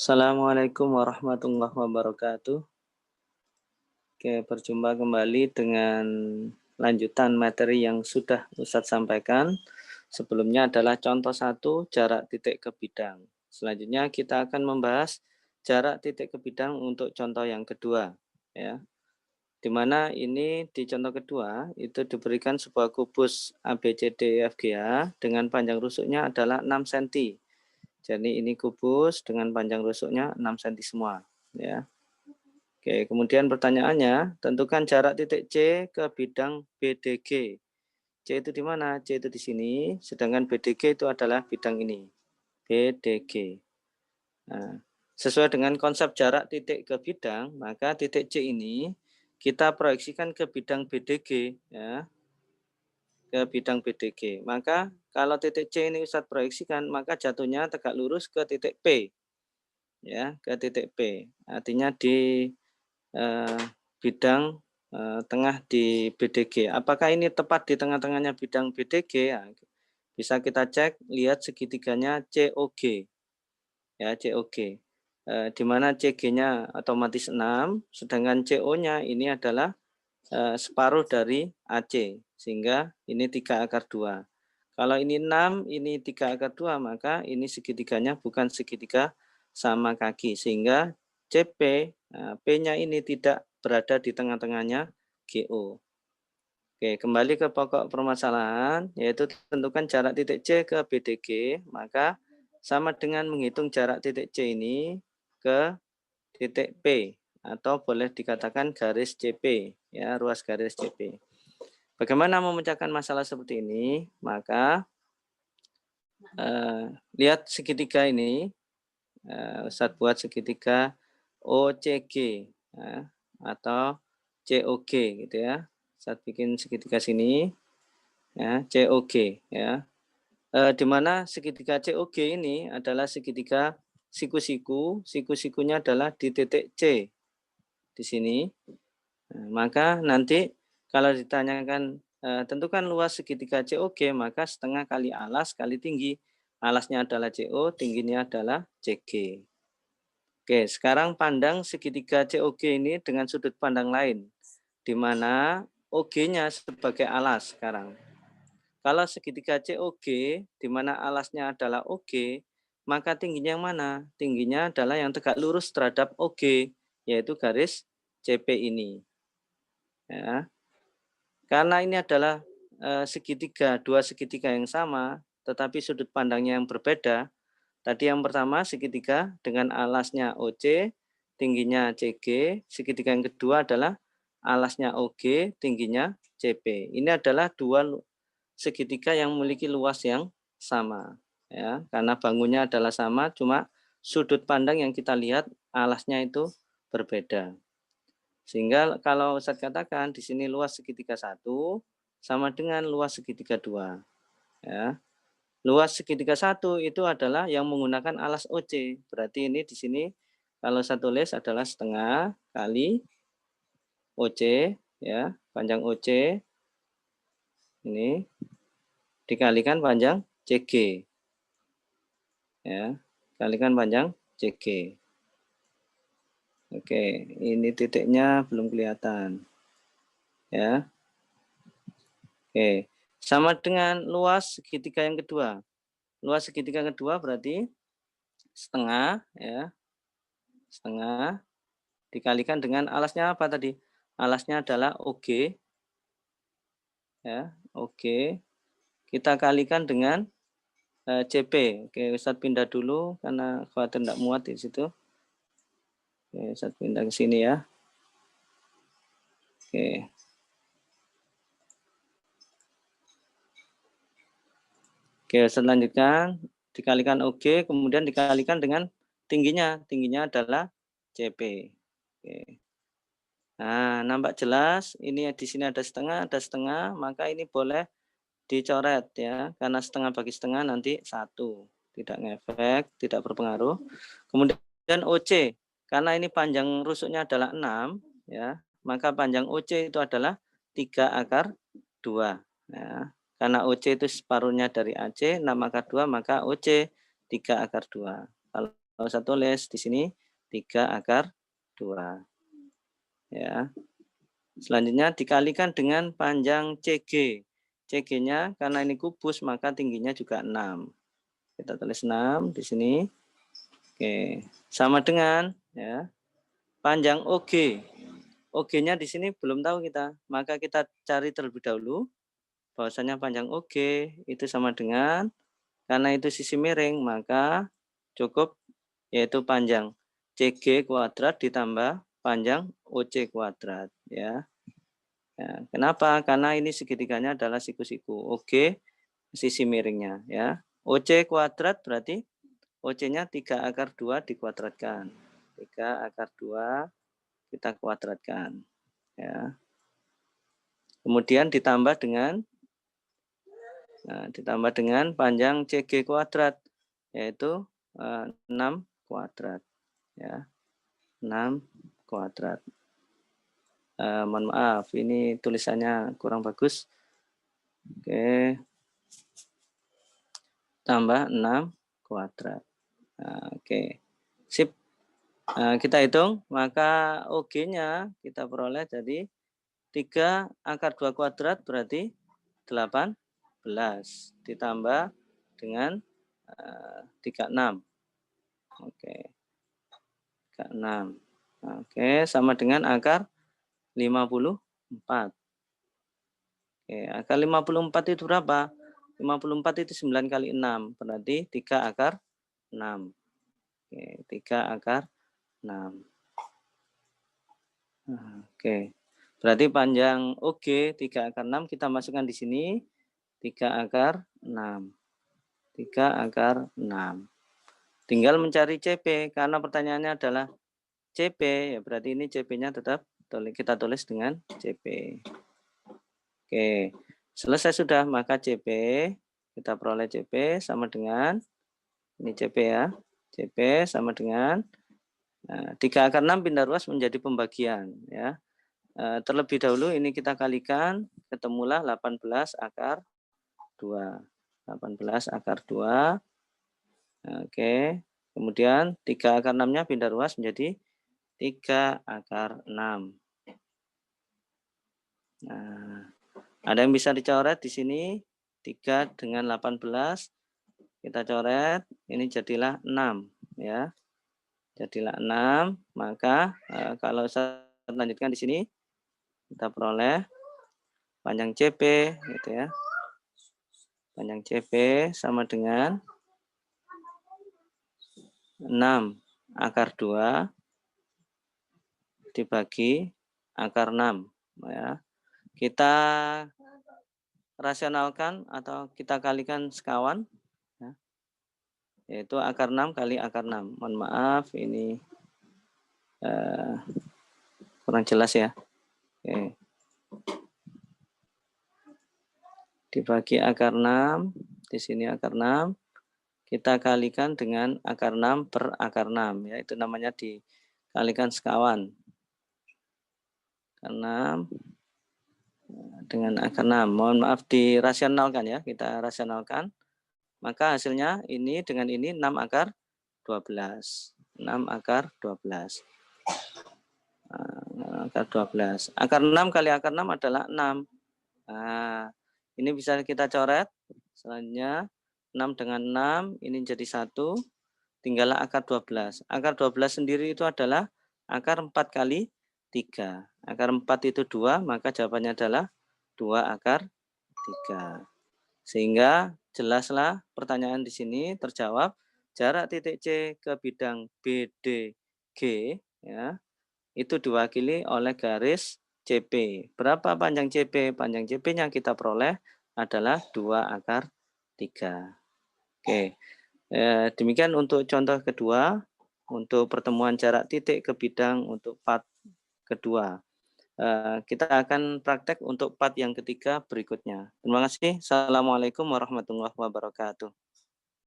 Assalamualaikum warahmatullahi wabarakatuh. Oke, berjumpa kembali dengan lanjutan materi yang sudah Ustadz sampaikan. Sebelumnya adalah contoh 1, jarak titik ke bidang. Selanjutnya kita akan membahas jarak titik ke bidang untuk contoh yang kedua. Ya, di mana ini di contoh kedua itu diberikan sebuah kubus ABCDEFGH dengan panjang rusuknya adalah 6 cm. Jadi ini kubus dengan panjang rusuknya 6 cm semua. Ya. Oke, kemudian pertanyaannya, tentukan jarak titik C ke bidang BDG. C itu di mana? C itu di sini, sedangkan BDG itu adalah bidang ini. BDG. Nah, sesuai dengan konsep jarak titik ke bidang, maka titik C ini kita proyeksikan ke bidang BDG, ya, ke bidang BDG. Maka kalau titik C ini Ustadz proyeksikan, maka jatuhnya tegak lurus ke titik P, ya, ke titik P. Artinya di bidang tengah di BDG. Apakah ini tepat di tengah-tengahnya bidang BDG? Ya, bisa kita cek, lihat segitiganya COG. Ya, COG. Di mana CG-nya otomatis 6, sedangkan CO-nya ini adalah separuh dari AC, sehingga ini 3/2. Kalau ini 6, ini 3/2, maka ini segitiganya bukan segitiga sama kaki, sehingga CP, P-nya ini tidak berada di tengah-tengahnya GO. Oke, kembali ke pokok permasalahan, yaitu tentukan jarak titik C ke BDG, maka sama dengan menghitung jarak titik C ini ke titik P, atau boleh dikatakan garis CP, ya, ruas garis CP. Bagaimana memecahkan masalah seperti ini? Maka lihat segitiga ini, Ustadz buat segitiga OCG, ya, atau COG gitu ya. Ustadz bikin segitiga sini, ya, COG, ya. Di mana segitiga COG ini adalah segitiga siku-siku, siku-sikunya adalah di titik C di sini. Nah, maka nanti kalau ditanyakan tentukan luas segitiga COG, maka setengah kali alas kali tinggi. Alasnya adalah CO, tingginya adalah CG. Oke, sekarang pandang segitiga COG ini dengan sudut pandang lain, di mana OG-nya sebagai alas sekarang. Kalau segitiga COG, di mana alasnya adalah OG, maka tingginya yang mana? Tingginya adalah yang tegak lurus terhadap OG, yaitu garis CP ini. Ya. Karena ini adalah dua segitiga yang sama, tetapi sudut pandangnya yang berbeda. Tadi yang pertama segitiga dengan alasnya OC, tingginya CG. Segitiga yang kedua adalah alasnya OG, tingginya CP. Ini adalah dua segitiga yang memiliki luas yang sama. Ya, karena bangunnya adalah sama, cuma sudut pandang yang kita lihat alasnya itu berbeda. Sehingga kalau saya katakan di sini luas segitiga 1 sama dengan luas segitiga 2. Ya. Luas segitiga 1 itu adalah yang menggunakan alas OC. Berarti ini di sini kalau saya tulis adalah setengah kali OC, ya, panjang OC ini dikalikan panjang CG. Ya, kalikan panjang CG. Oke, ini titiknya belum kelihatan. Ya. Oke, sama dengan luas segitiga yang kedua. Luas segitiga yang kedua berarti setengah, ya, setengah dikalikan dengan alasnya apa tadi? Alasnya adalah OG, ya, OG. Kita kalikan dengan CP. Oke, Ustadz pindah dulu karena khawatir tidak muat di situ. Oke, Ustadz pindah ke sini ya. Oke. Oke, Ustadz lanjutkan. Dikalikan OG, kemudian dikalikan dengan tingginya. Tingginya adalah CP. Oke. Nah, nampak jelas. Ini di sini ada setengah, maka ini boleh dicoret ya, karena setengah bagi setengah nanti 1. Tidak ngefek, tidak berpengaruh. Kemudian OC, karena ini panjang rusuknya adalah 6, ya, maka panjang OC itu adalah 3/2. Ya. Karena OC itu separuhnya dari AC, 6/2, maka OC 3/2. Kalau usah tulis di sini 3 akar 2. Ya. Selanjutnya dikalikan dengan panjang CG. CG-nya karena ini kubus maka tingginya juga 6. Kita tulis 6 di sini. Oke, sama dengan ya panjang OG. OG-nya di sini belum tahu kita, maka kita cari terlebih dahulu bahwasanya panjang OG itu sama dengan, karena itu sisi miring maka cukup yaitu panjang CG kuadrat ditambah panjang OC kuadrat ya. Ya, kenapa? Karena ini segitiganya adalah siku-siku. OG sisi miringnya ya. OC kuadrat berarti OC-nya 3 akar 2 dikuadratkan. 3 akar 2 kita kuadratkan ya. Kemudian ditambah dengan panjang CG kuadrat yaitu 6 kuadrat ya. 6 kuadrat. Mohon maaf ini tulisannya kurang bagus. Oke. Tambah 6 kuadrat. Oke. Sip. Kita hitung, maka OG-nya kita peroleh jadi 3 akar 2 kuadrat berarti 18 ditambah dengan 36. Oke. 36. Oke, sama dengan akar 54. Oke, akar 54 itu berapa? 54 itu 9 kali 6, berarti 3 akar 6. Oke, 3 akar 6. Oke. Berarti panjang OG 3 akar 6 kita masukkan di sini 3 akar 6. 3 akar 6. Tinggal mencari CP karena pertanyaannya adalah CP ya berarti ini CP-nya tetap kita tulis dengan CP. Oke. Selesai sudah maka CP kita peroleh CP sama dengan ini CP ya. CP sama dengan 3 akar 6 pindah ruas menjadi pembagian ya. Terlebih dahulu ini kita kalikan ketemulah 18 akar 2. 18 akar 2. Oke. Kemudian 3 akar 6-nya pindah ruas menjadi 3 akar 6. Nah, ada yang bisa dicoret di sini 3 dengan 18 kita coret ini jadilah 6 ya. Jadilah 6, maka kalau saya lanjutkan di sini kita peroleh panjang CP gitu ya. Panjang CP sama dengan 6 akar 2 dibagi akar 6 ya. Kita rasionalkan atau kita kalikan sekawan ya. Yaitu akar 6 kali akar 6. Mohon maaf ini kurang jelas ya. Oke. Dibagi akar 6, di sini akar 6, kita kalikan dengan akar 6 per akar 6 ya, itu namanya dikalikan sekawan. Akar 6 dengan akar 6. Mohon maaf dirasionalkan ya, kita rasionalkan. Maka hasilnya ini dengan ini 6 akar 12. 6 akar 12. Akar 12. Akar 6 kali akar 6 adalah 6. Nah, ini bisa kita coret. Selanjutnya 6 dengan 6 ini jadi 1. Tinggallah akar 12. Akar 12 sendiri itu adalah akar 4 kali 3. Akar 4 itu 2, maka jawabannya adalah 2 akar 3. Sehingga jelaslah pertanyaan di sini terjawab jarak titik C ke bidang BDG ya, itu diwakili oleh garis CP. Berapa panjang CP? Panjang CP-nya kita peroleh adalah 2 akar 3. Oke. Demikian untuk contoh kedua, untuk pertemuan jarak titik ke bidang untuk part kedua. Kita akan praktek untuk part yang ketiga berikutnya. Terima kasih. Assalamualaikum warahmatullahi wabarakatuh.